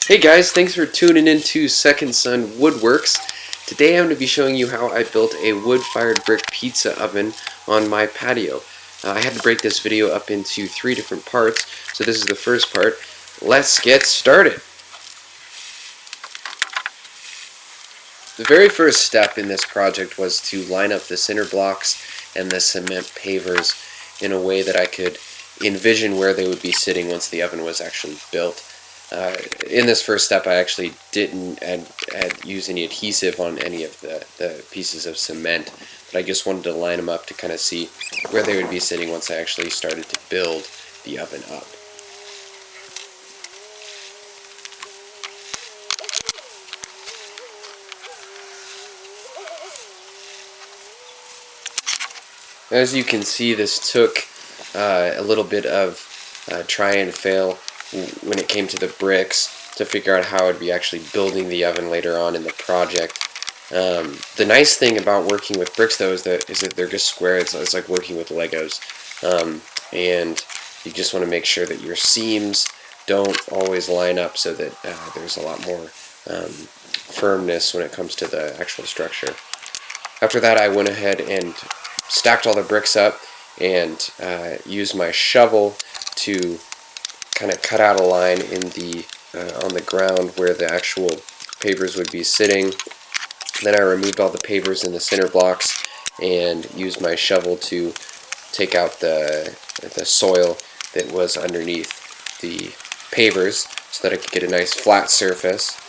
Hey guys, thanks for tuning into Second Son Woodworks. Today I'm going to be showing you how I built a wood-fired brick pizza oven on my patio. I had to break this video up into 3 different parts, so this is the first part. Let's get started! The very first step in this project was to line up the cinder blocks and the cement pavers in a way that I could envision where they would be sitting once the oven was actually built. In this first step, I actually didn't use any adhesive on any of the pieces of cement, but I just wanted to line them up to kind of see where they would be sitting once I actually started to build the oven up. As you can see, this took a little bit of try and fail when it came to the bricks to figure out how I'd be actually building the oven later on in the project. The nice thing about working with bricks, though, is that they're just square. It's like working with Legos, and you just want to make sure that your seams don't always line up so that there's a lot more firmness when it comes to the actual structure. After that, I went ahead and stacked all the bricks up and used my shovel to kind of cut out a line in the on the ground where the actual pavers would be sitting. Then I removed all the pavers and the cinder blocks and used my shovel to take out the soil that was underneath the pavers so that I could get a nice flat surface.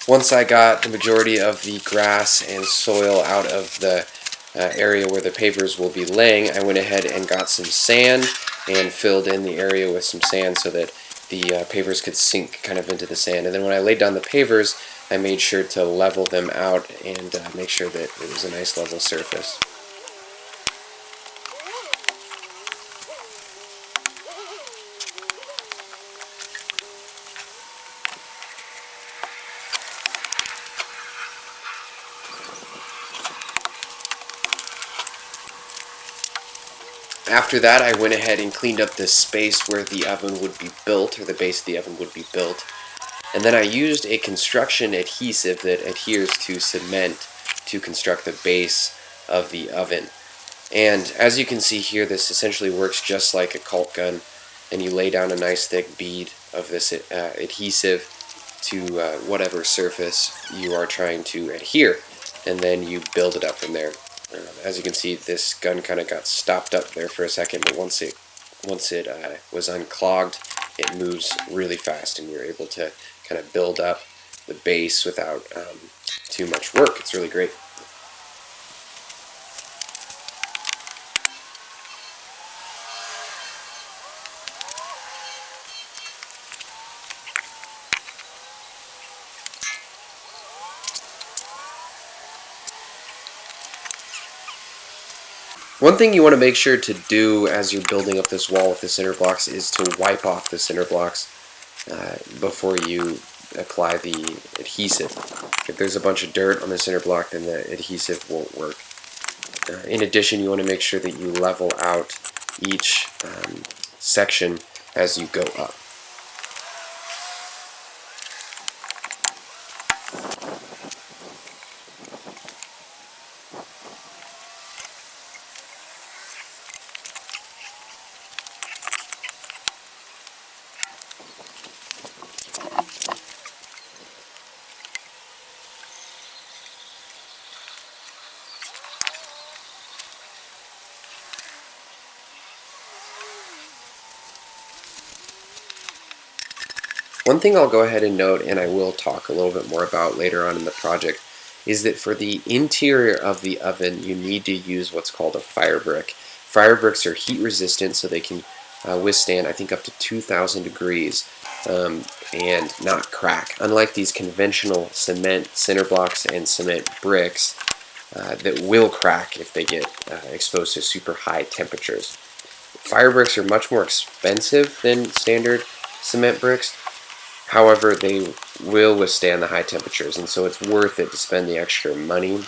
Once I got the majority of the grass and soil out of the area where the pavers will be laying, I went ahead and got some sand and filled in the area with some sand so that the pavers could sink kind of into the sand. And then when I laid down the pavers, I made sure to level them out and make sure that it was a nice level surface. After that, I went ahead and cleaned up the space where the oven would be built, or the base of the oven would be built. And then I used a construction adhesive that adheres to cement to construct the base of the oven. And as you can see here, this essentially works just like a caulk gun, and you lay down a nice thick bead of this adhesive to whatever surface you are trying to adhere, and then you build it up from there. As you can see, this gun kind of got stopped up there for a second, but once it was unclogged, it moves really fast, and you're able to kind of build up the base without too much work. It's really great. One thing you want to make sure to do as you're building up this wall with the cinder blocks is to wipe off the cinder blocks before you apply the adhesive. If there's a bunch of dirt on the cinder block, then the adhesive won't work. In addition, you want to make sure that you level out each section as you go up. One thing I'll go ahead and note, and I will talk a little bit more about later on in the project, is that for the interior of the oven, you need to use what's called a fire brick. Fire bricks are heat resistant, so they can withstand, I think, up to 2,000 degrees. and not crack. Unlike these conventional cement cinder blocks and cement bricks that will crack if they get exposed to super high temperatures. Fire bricks are much more expensive than standard cement bricks. However, they will withstand the high temperatures, and so it's worth it to spend the extra money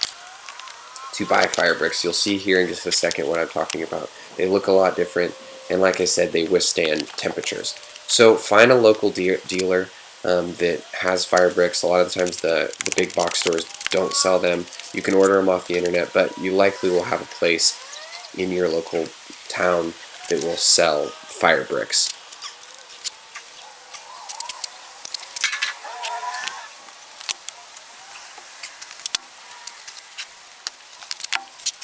to buy fire bricks. You'll see here in just a second what I'm talking about. They look a lot different, and like I said, they withstand temperatures. So find a local dealer that has fire bricks. A lot of the times the big box stores don't sell them. You can order them off the internet, but you likely will have a place in your local town that will sell fire bricks.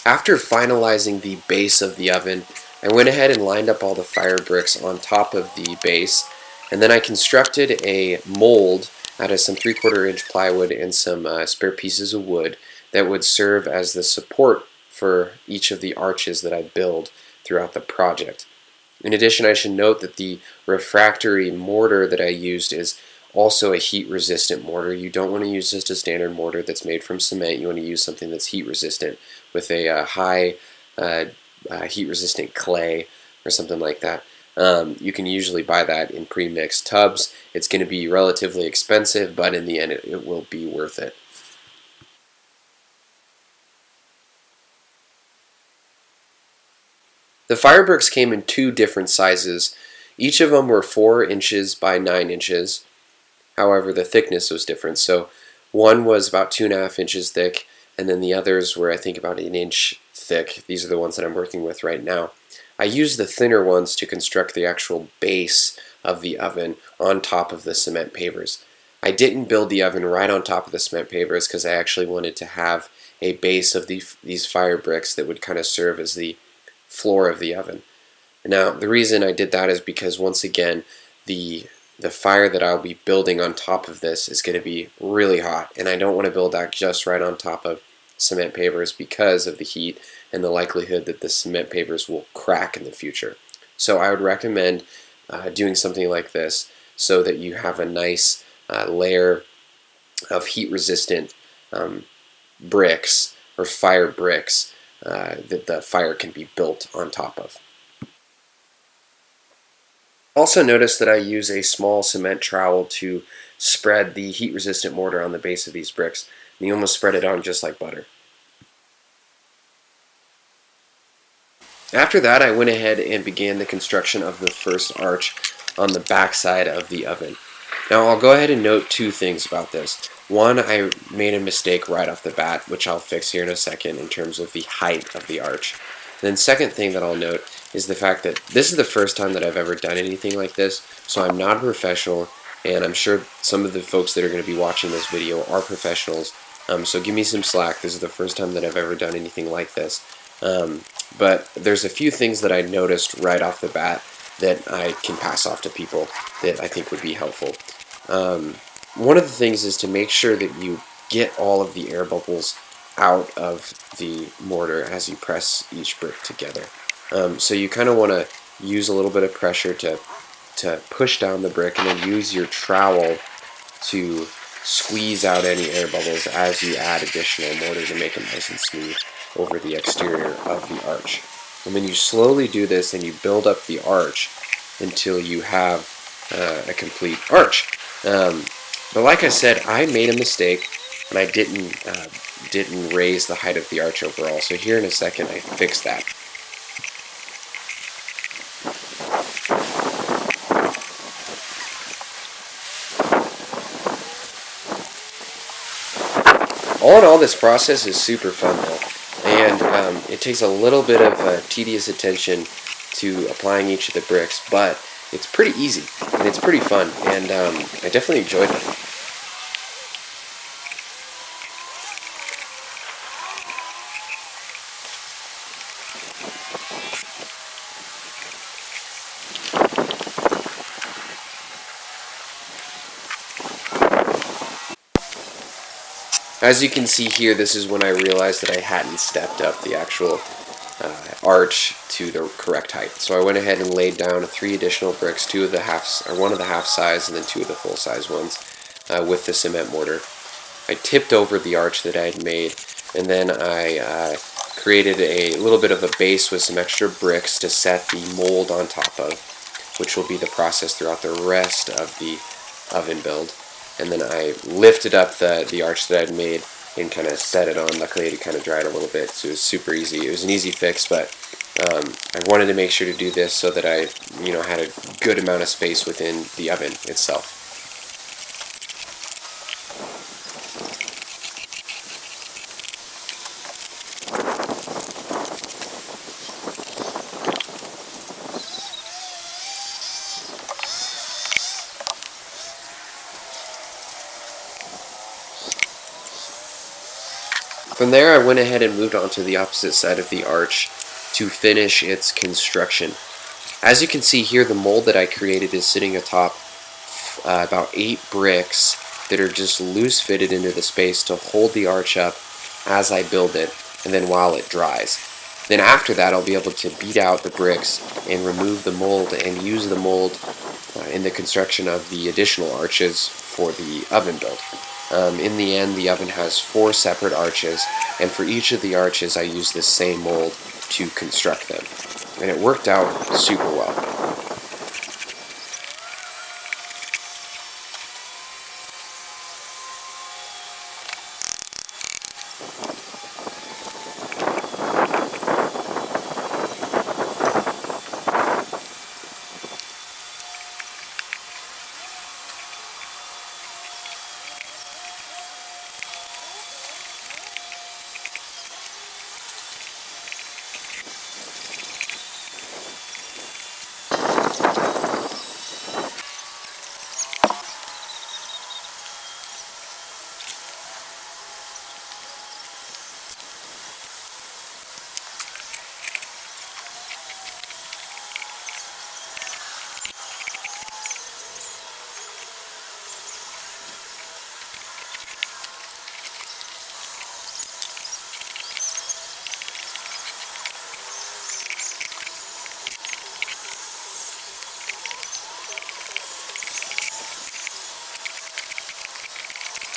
After finalizing the base of the oven, I went ahead and lined up all the fire bricks on top of the base, and then I constructed a mold out of some 3/4 inch plywood and some spare pieces of wood that would serve as the support for each of the arches that I build throughout the project. In addition, I should note that the refractory mortar that I used is also a heat resistant mortar. You don't want to use just a standard mortar that's made from cement. You want to use something that's heat resistant with a high heat resistant clay or something like that. You can usually buy that in pre-mixed tubs. It's going to be relatively expensive, but in the end it will be worth it. The fire bricks came in 2 different sizes. Each of them were 4 inches by 9 inches. However, the thickness was different. So one was about 2.5 inches thick, and then the others were, I think, about 1 inch thick. These are the ones that I'm working with right now. I used the thinner ones to construct the actual base of the oven on top of the cement pavers. I didn't build the oven right on top of the cement pavers because I actually wanted to have a base of these fire bricks that would kind of serve as the floor of the oven. Now, the reason I did that is because, once again, the fire that I'll be building on top of this is going to be really hot, and I don't want to build that just right on top of cement pavers because of the heat and the likelihood that the cement pavers will crack in the future. So I would recommend doing something like this so that you have a nice layer of heat-resistant bricks or fire bricks that the fire can be built on top of. Also notice that I use a small cement trowel to spread the heat-resistant mortar on the base of these bricks. And you almost spread it on just like butter. After that, I went ahead and began the construction of the first arch on the back side of the oven. Now, I'll go ahead and note 2 things about this. One, I made a mistake right off the bat, which I'll fix here in a second in terms of the height of the arch. Then second thing that I'll note is the fact that this is the first time that I've ever done anything like this, so I'm not a professional, and I'm sure some of the folks that are going to be watching this video are professionals, so give me some slack. This is the first time that I've ever done anything like this. But there's a few things that I noticed right off the bat that I can pass off to people that I think would be helpful. One of the things is to make sure that you get all of the air bubbles out of the mortar as you press each brick together. So you kind of want to use a little bit of pressure to push down the brick, and then use your trowel to squeeze out any air bubbles as you add additional mortar to make it nice and smooth over the exterior of the arch. And then you slowly do this and you build up the arch until you have a complete arch. But like I said, I made a mistake and I didn't raise the height of the arch overall. So here in a second I fixed that. All in all, this process is super fun though, and it takes a little bit of tedious attention to applying each of the bricks, but it's pretty easy and it's pretty fun, and I definitely enjoyed it. As you can see here, this is when I realized that I hadn't stepped up the actual arch to the correct height. So I went ahead and laid down 3 additional bricks, one of the half size and then 2 of the full size ones, with the cement mortar. I tipped over the arch that I had made, and then I created a little bit of a base with some extra bricks to set the mold on top of, which will be the process throughout the rest of the oven build. And then I lifted up the arch that I'd made and kind of set it on. Luckily it kind of dried a little bit, so it was super easy. It was an easy fix, but I wanted to make sure to do this so that I had a good amount of space within the oven itself. From there, I went ahead and moved on to the opposite side of the arch to finish its construction. As you can see here, the mold that I created is sitting atop about 8 bricks that are just loose fitted into the space to hold the arch up as I build it, and then while it dries. Then after that, I'll be able to beat out the bricks and remove the mold and use the mold in the construction of the additional arches for the oven build. In the end, the oven has 4 separate arches, and for each of the arches I used this same mold to construct them. And it worked out super well.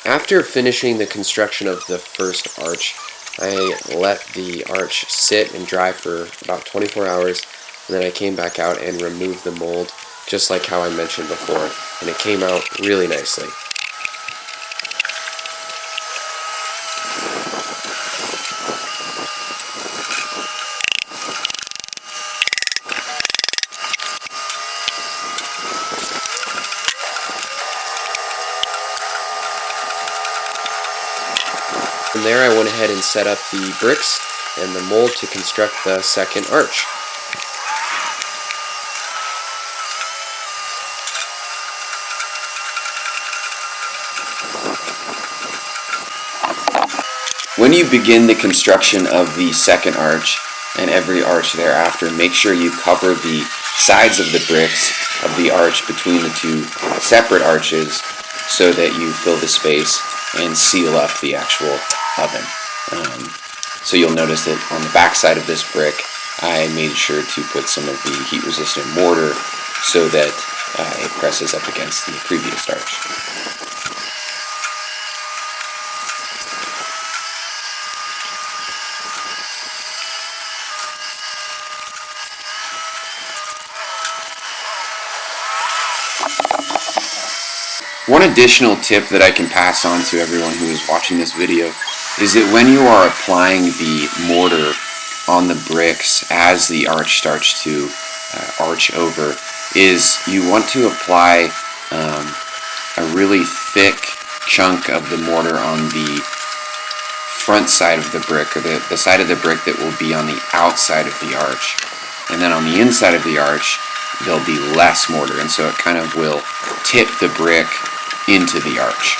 After finishing the construction of the first arch, I let the arch sit and dry for about 24 hours, and then I came back out and removed the mold, just like how I mentioned before, and it came out really nicely. From there, I went ahead and set up the bricks and the mold to construct the second arch. When you begin the construction of the second arch and every arch thereafter, make sure you cover the sides of the bricks of the arch between the 2 separate arches so that you fill the space and seal up the actual oven. So you'll notice that on the back side of this brick, I made sure to put some of the heat-resistant mortar so that it presses up against the previous arch. One additional tip that I can pass on to everyone who is watching this video is that when you are applying the mortar on the bricks as the arch starts to arch over, is you want to apply a really thick chunk of the mortar on the front side of the brick, or the side of the brick that will be on the outside of the arch. And then on the inside of the arch, there'll be less mortar, and so it kind of will tip the brick into the arch.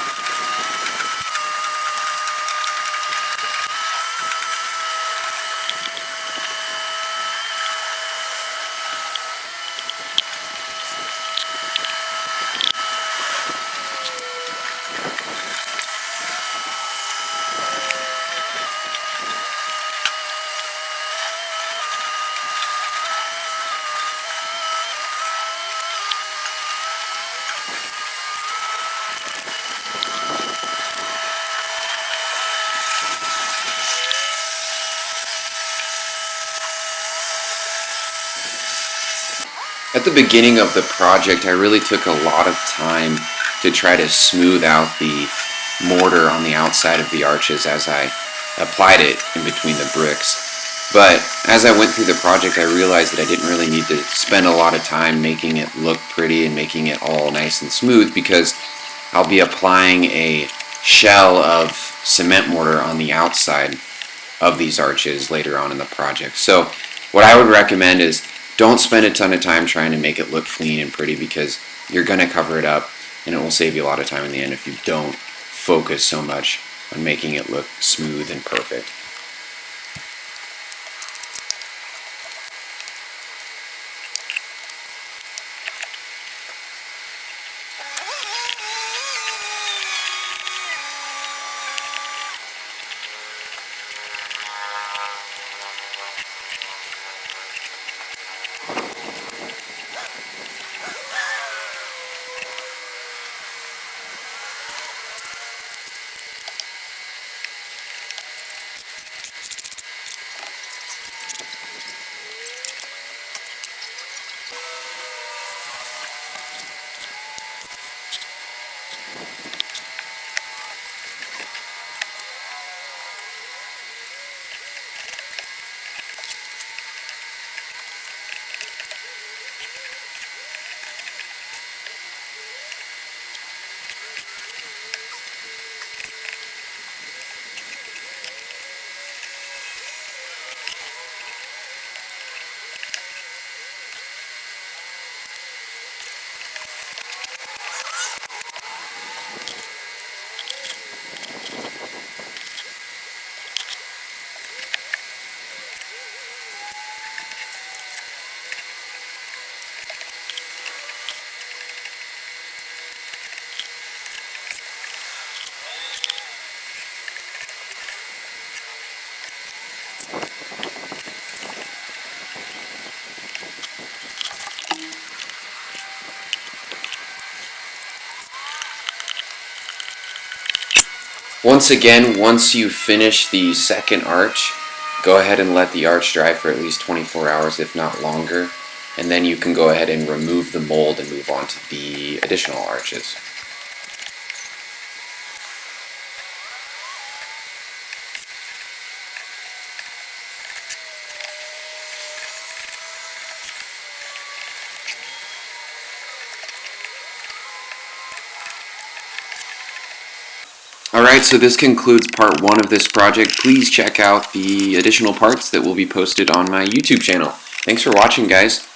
the beginning of the project, I really took a lot of time to try to smooth out the mortar on the outside of the arches as I applied it in between the bricks. But as I went through the project, I realized that I didn't really need to spend a lot of time making it look pretty and making it all nice and smooth, because I'll be applying a shell of cement mortar on the outside of these arches later on in the project. So what I would recommend is don't spend a ton of time trying to make it look clean and pretty, because you're going to cover it up and it will save you a lot of time in the end if you don't focus so much on making it look smooth and perfect. Once again, once you finish the second arch, go ahead and let the arch dry for at least 24 hours, if not longer, and then you can go ahead and remove the mold and move on to the additional arches. Alright, so this concludes part 1 of this project. Please check out the additional parts that will be posted on my YouTube channel. Thanks for watching, guys.